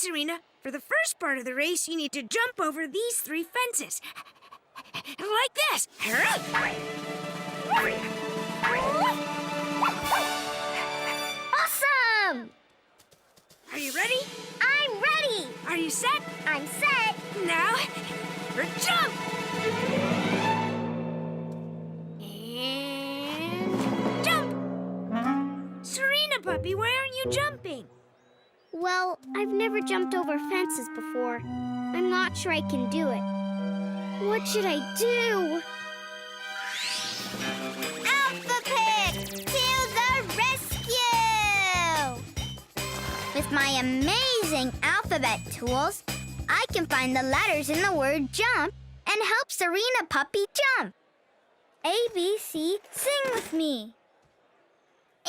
Serena. For the first part of the race, you need to jump over these 3 fences. Like this. Awesome! Are you ready? I'm ready! Are you set? I'm set! Now, for jump! And jump! Serena, puppy, why aren't you jumping? Well, I've never jumped over fences before. I'm not sure I can do it. What should I do? Alpha Pig, to the rescue! With my amazing alphabet tools, I can find the letters in the word jump and help Serena Puppy jump. A, B, C, sing with me.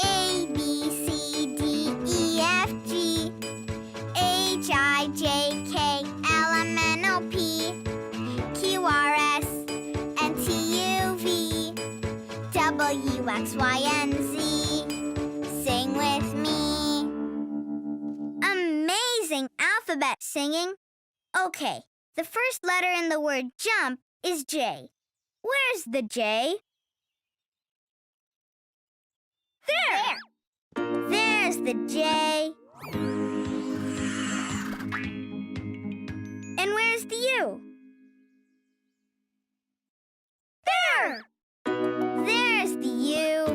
A, B, C, D, E, F, G, H, I, J, K, L, M, N, O, P, Q, R, S, and T, U, V, W, X, Y, and Z. Sing with me. Amazing alphabet singing. Okay, the first letter in the word jump is J. Where's the J? There! There's the J. And where's the U? There! There's the U.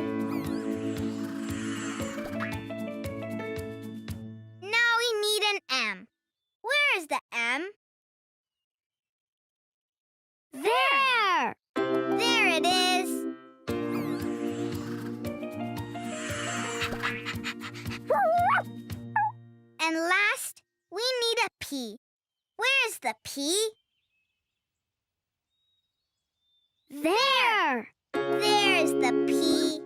Now we need an M. Where's the M? There! There it is. And last, we need a P. Where's the P? There! There's the P.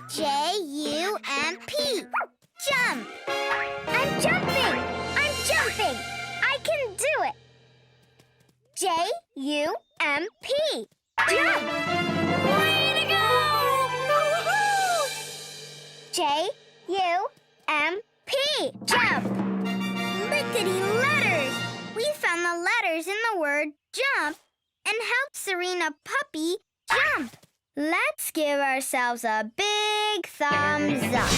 J-U-M-P. Jump! I'm jumping! I'm jumping! I can do it! J-U-M-P. Jump! Way to go! Woo-hoo! J-U-M-P. Jump! Lickety letters! We found the letters in the word jump and helped Serena Puppy jump. Let's give ourselves a big thumbs up.